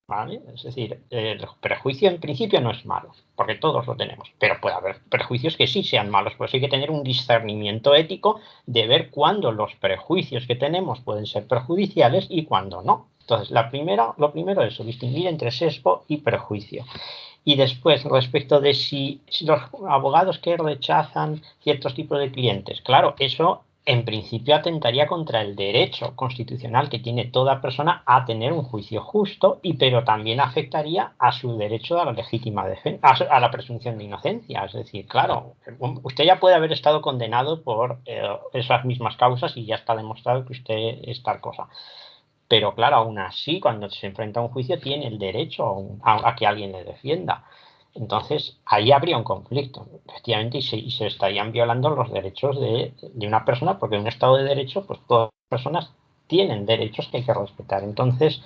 ¿Vale? Es decir, el prejuicio en principio no es malo, porque todos lo tenemos, pero puede haber prejuicios que sí sean malos, pues hay que tener un discernimiento ético de ver cuándo los prejuicios que tenemos pueden ser perjudiciales y cuándo no. Entonces, lo primero es distinguir entre sesgo y prejuicio. Y después, respecto de si los abogados que rechazan ciertos tipos de clientes, claro, eso en principio atentaría contra el derecho constitucional que tiene toda persona a tener un juicio justo, pero también afectaría a su derecho a la legítima defensa, a la presunción de inocencia. Es decir, claro, usted ya puede haber estado condenado por esas mismas causas y ya está demostrado que usted es tal cosa. Pero claro, aún así, cuando se enfrenta a un juicio, tiene el derecho a que alguien le defienda. Entonces, ahí habría un conflicto, efectivamente, y se estarían violando los derechos de una persona, porque en un Estado de Derecho, pues todas las personas tienen derechos que hay que respetar. Entonces,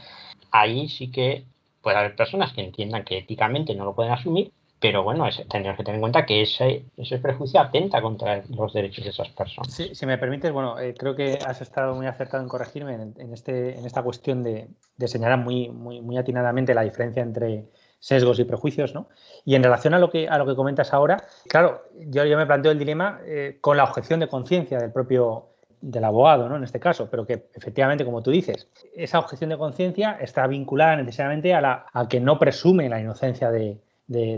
ahí sí que puede haber personas que entiendan que éticamente no lo pueden asumir, pero bueno, tendríamos que tener en cuenta que ese prejuicio atenta contra los derechos de esas personas. Sí, si me permites, bueno, creo que has estado muy acertado en corregirme en esta cuestión de señalar muy atinadamente la diferencia entre sesgos y prejuicios, ¿no? Y en relación a lo que comentas ahora, claro, yo me planteo el dilema con la objeción de conciencia del abogado, ¿no? En este caso, pero que efectivamente, como tú dices, esa objeción de conciencia está vinculada necesariamente a que no presume la inocencia de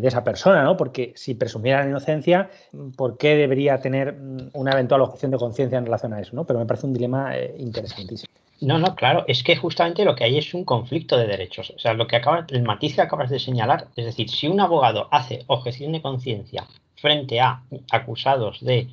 esa persona, ¿no? Porque si presumiera la inocencia, ¿por qué debería tener una eventual objeción de conciencia en relación a eso, ¿no? Pero me parece un dilema interesantísimo. No, claro, es que justamente lo que hay es un conflicto de derechos. O sea, el matiz que acabas de señalar, es decir, si un abogado hace objeción de conciencia frente a acusados de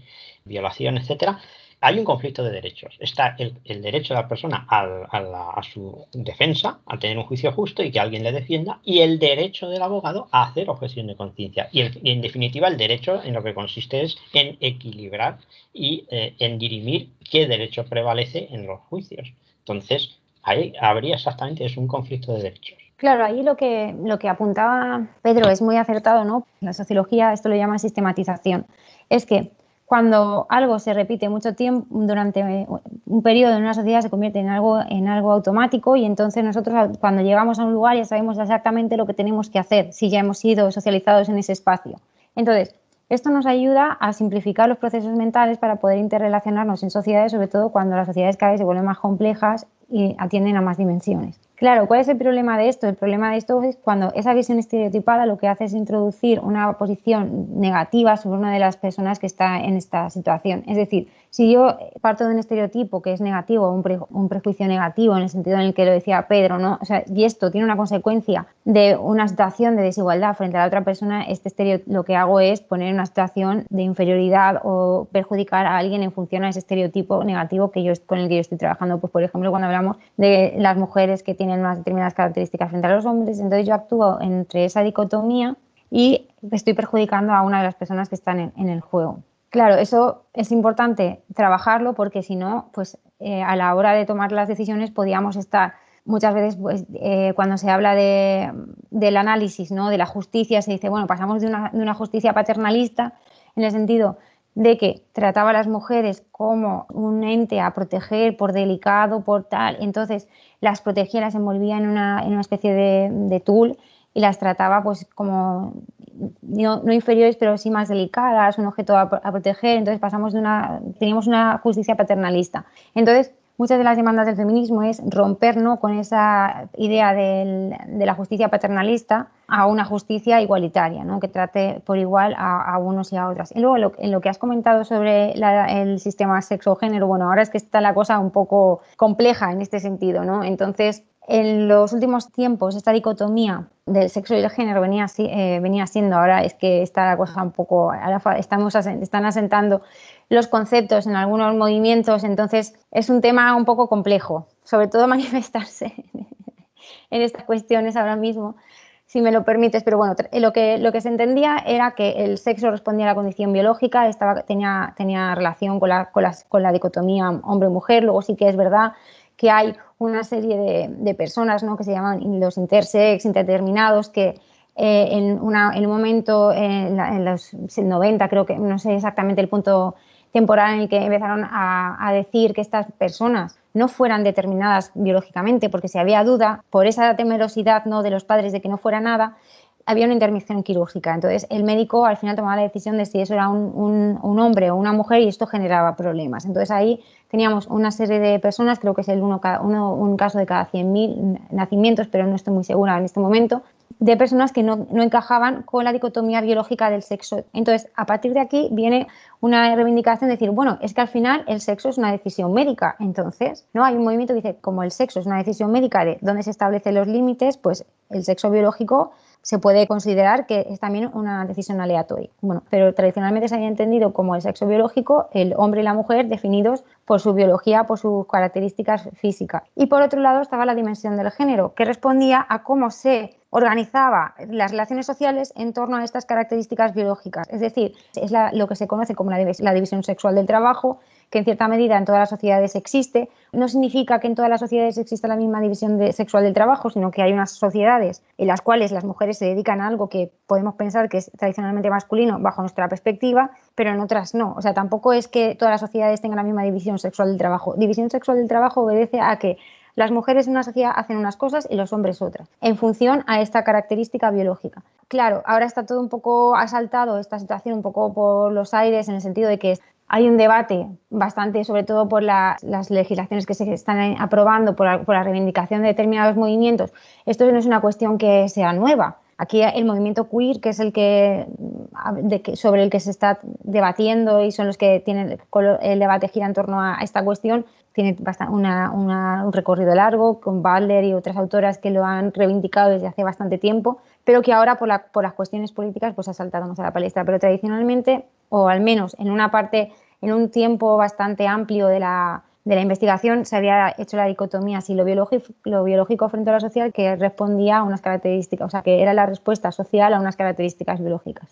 violación, etcétera, hay un conflicto de derechos. Está el derecho de la persona a su defensa, a tener un juicio justo y que alguien le defienda, y el derecho del abogado a hacer objeción de conciencia. Y en definitiva, el derecho en lo que consiste es en equilibrar y en dirimir qué derecho prevalece en los juicios. Entonces, ahí habría exactamente un conflicto de derechos. Claro, ahí lo que apuntaba Pedro es muy acertado, ¿no? La sociología esto lo llama sistematización. Es que cuando algo se repite mucho tiempo, durante un periodo en una sociedad se convierte en algo automático, y entonces nosotros cuando llegamos a un lugar ya sabemos exactamente lo que tenemos que hacer, si ya hemos sido socializados en ese espacio. Entonces, esto nos ayuda a simplificar los procesos mentales para poder interrelacionarnos en sociedades, sobre todo cuando las sociedades cada vez se vuelven más complejas y atienden a más dimensiones. Claro, ¿cuál es el problema de esto? El problema de esto es cuando esa visión estereotipada lo que hace es introducir una posición negativa sobre una de las personas que está en esta situación. Es decir, si yo parto de un estereotipo que es negativo, un prejuicio negativo en el sentido en el que lo decía Pedro, ¿no? O sea, y esto tiene una consecuencia de una situación de desigualdad frente a la otra persona, lo que hago es poner una situación de inferioridad o perjudicar a alguien en función a ese estereotipo negativo con el que yo estoy trabajando. Pues, por ejemplo, cuando hablamos de las mujeres que tienen unas determinadas características frente a los hombres, entonces yo actúo entre esa dicotomía y estoy perjudicando a una de las personas que están en el juego. Claro, eso es importante trabajarlo porque si no, pues a la hora de tomar las decisiones podíamos estar muchas veces, pues, cuando se habla del análisis, ¿no?, de la justicia, se dice, bueno, pasamos de una justicia paternalista en el sentido de que trataba a las mujeres como un ente a proteger por delicado, por tal, entonces las protegía, las envolvía en una especie de tul y las trataba pues como no inferiores, pero sí más delicadas, un objeto a proteger. Entonces teníamos una justicia paternalista. Entonces, muchas de las demandas del feminismo es romper, ¿no?, con esa idea de la justicia paternalista a una justicia igualitaria, ¿no?, que trate por igual a unos y a otras. Y luego en lo que has comentado sobre el sistema sexo-género, bueno, ahora es que está la cosa un poco compleja en este sentido, ¿no? Entonces, en los últimos tiempos, esta dicotomía del sexo y el género venía siendo, ahora es que está la cosa un poco, están asentando los conceptos en algunos movimientos, entonces es un tema un poco complejo, sobre todo manifestarse en estas cuestiones ahora mismo, si me lo permites, pero bueno, lo que se entendía era que el sexo respondía a la condición biológica, tenía relación con la dicotomía hombre-mujer. Luego sí que es verdad que hay una serie de personas, ¿no?, que se llaman los intersex, interdeterminados, que en un momento, en los 90, creo que, no sé exactamente el punto temporal en el que empezaron a decir que estas personas no fueran determinadas biológicamente, porque si había duda, por esa temerosidad, ¿no?, de los padres de que no fuera nada, había una intervención quirúrgica. Entonces, el médico al final tomaba la decisión de si eso era un hombre o una mujer y esto generaba problemas. Entonces, ahí teníamos una serie de personas, creo que es un caso de cada 100.000 nacimientos, pero no estoy muy segura en este momento, de personas que no encajaban con la dicotomía biológica del sexo. Entonces, a partir de aquí viene una reivindicación de decir, bueno, es que al final el sexo es una decisión médica. Entonces, ¿no?, hay un movimiento que dice, como el sexo es una decisión médica de dónde se establecen los límites, pues el sexo biológico se puede considerar que es también una decisión aleatoria. Bueno, pero tradicionalmente se había entendido como el sexo biológico el hombre y la mujer definidos por su biología, por sus características físicas. Y por otro lado estaba la dimensión del género, que respondía a cómo se organizaba las relaciones sociales en torno a estas características biológicas. Es decir, es lo que se conoce como la división sexual del trabajo, que en cierta medida en todas las sociedades existe. No significa que en todas las sociedades exista la misma división sexual del trabajo, sino que hay unas sociedades en las cuales las mujeres se dedican a algo que podemos pensar que es tradicionalmente masculino bajo nuestra perspectiva, pero en otras no. O sea, tampoco es que todas las sociedades tengan la misma división sexual del trabajo. División sexual del trabajo obedece a que las mujeres en una sociedad hacen unas cosas y los hombres otras, en función a esta característica biológica. Claro, ahora está todo un poco asaltado, esta situación un poco por los aires, en el sentido de que hay un debate bastante, sobre todo por las legislaciones que se están aprobando, por la reivindicación de determinados movimientos. Esto no es una cuestión que sea nueva. Aquí el movimiento queer, que es sobre el que se está debatiendo y son los que tienen el debate gira en torno a esta cuestión, tiene un recorrido largo, con Butler y otras autoras que lo han reivindicado desde hace bastante tiempo, pero que ahora por las cuestiones políticas pues ha saltado más a la palestra. Pero tradicionalmente, o al menos en un tiempo bastante amplio de la investigación, se había hecho la dicotomía si lo biológico frente a lo social, que respondía a unas características, o sea, que era la respuesta social a unas características biológicas.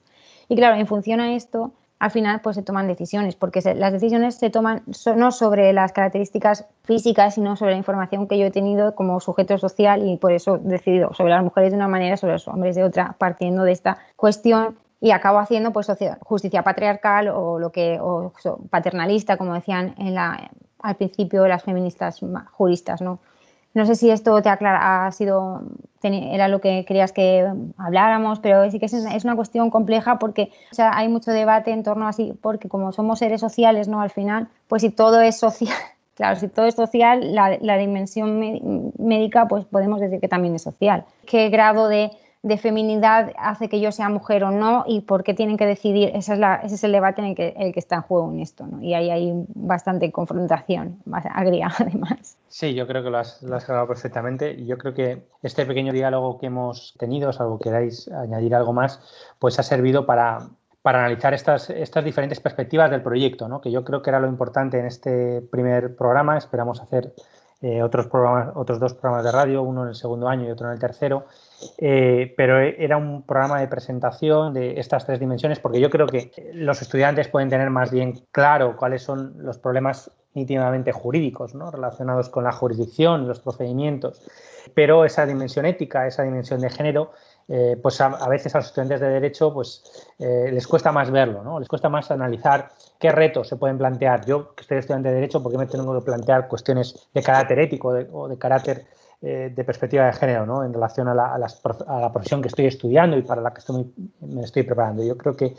Y claro, en función a esto, al final pues se toman decisiones, porque las decisiones se toman no sobre las características físicas, sino sobre la información que yo he tenido como sujeto social, y por eso he decidido sobre las mujeres de una manera, sobre los hombres de otra, partiendo de esta cuestión. Y acabo haciendo pues justicia patriarcal o paternalista, como decían al principio las feministas juristas, ¿no? No sé si esto te era lo que querías que habláramos, pero sí que es una cuestión compleja porque, o sea, hay mucho debate en torno así, porque como somos seres sociales, ¿no?, al final, pues si todo es social, Claro, si todo es social, la dimensión médica, pues podemos decir que también es social. ¿Qué grado de feminidad hace que yo sea mujer o no y por qué tienen que decidir? Ese es el debate en el que está en juego en esto, ¿no? Y ahí hay bastante confrontación, más agria además. Sí, yo creo que lo has aclarado perfectamente y yo creo que este pequeño diálogo que hemos tenido, salvo queráis añadir algo más, pues ha servido para analizar estas diferentes perspectivas del proyecto, ¿no? Que yo creo que era lo importante en este primer programa. Esperamos hacer otros 2 programas de radio, uno en el segundo año y otro en el tercero, pero era un programa de presentación de estas 3 dimensiones, porque yo creo que los estudiantes pueden tener más bien claro cuáles son los problemas íntimamente jurídicos, ¿no? Relacionados con la jurisdicción, los procedimientos, pero esa dimensión ética, esa dimensión de género, pues a veces a los estudiantes de Derecho pues les cuesta más verlo, ¿no? Les cuesta más analizar qué retos se pueden plantear. Yo, que estoy estudiante de Derecho, ¿por qué me tengo que plantear cuestiones de carácter ético o de carácter de perspectiva de género, ¿no? En relación a la profesión que estoy estudiando y para la que me estoy preparando? Yo creo que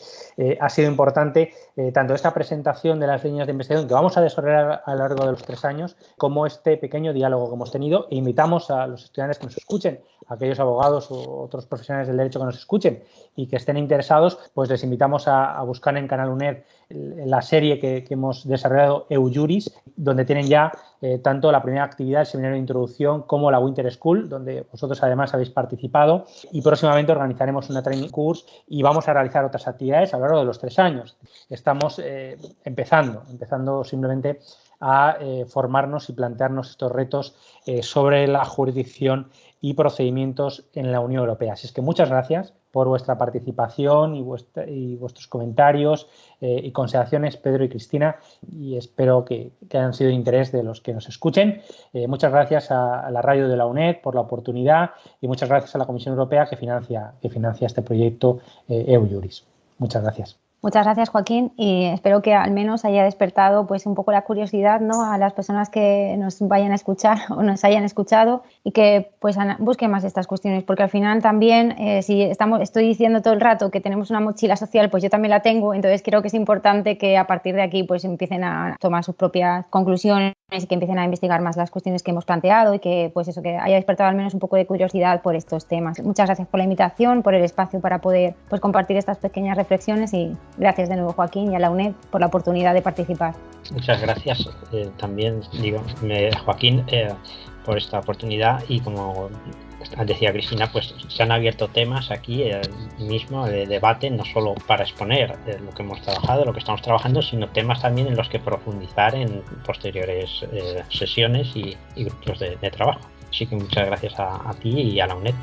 ha sido importante tanto esta presentación de las líneas de investigación que vamos a desarrollar a lo largo de los 3 años, como este pequeño diálogo que hemos tenido, e invitamos a los estudiantes que nos escuchen, a aquellos abogados o otros profesionales del derecho que nos escuchen y que estén interesados, pues les invitamos a buscar en Canal UNED la serie que hemos desarrollado EUJuris, donde tienen ya tanto la primera actividad, el seminario de introducción, como la Winter School, donde vosotros además habéis participado, y próximamente organizaremos una training course y vamos a realizar otras actividades a lo largo de los 3 años. Estamos empezando simplemente a formarnos y plantearnos estos retos sobre la jurisdicción y procedimientos en la Unión Europea. Así es que muchas gracias por vuestra participación y vuestros comentarios y consideraciones, Pedro y Cristina, y espero que hayan sido de interés de los que nos escuchen. Muchas gracias a la radio de la UNED por la oportunidad y muchas gracias a la Comisión Europea que financia este proyecto EUJuris. Muchas gracias. Muchas gracias, Joaquín, y espero que al menos haya despertado pues un poco la curiosidad, ¿no?, a las personas que nos vayan a escuchar o nos hayan escuchado y que pues busquen más estas cuestiones, porque al final también si estoy diciendo todo el rato que tenemos una mochila social, pues yo también la tengo, entonces creo que es importante que a partir de aquí pues empiecen a tomar sus propias conclusiones y que empiecen a investigar más las cuestiones que hemos planteado y que pues eso, que haya despertado al menos un poco de curiosidad por estos temas. Muchas gracias por la invitación, por el espacio para poder pues compartir estas pequeñas reflexiones y gracias de nuevo, Joaquín, y a la UNED por la oportunidad de participar. Muchas gracias también, Joaquín, por esta oportunidad, y como decía Cristina, pues se han abierto temas aquí mismo de debate, no solo para exponer lo que hemos trabajado, lo que estamos trabajando, sino temas también en los que profundizar en posteriores sesiones y grupos de trabajo. Así que muchas gracias a ti y a la UNED.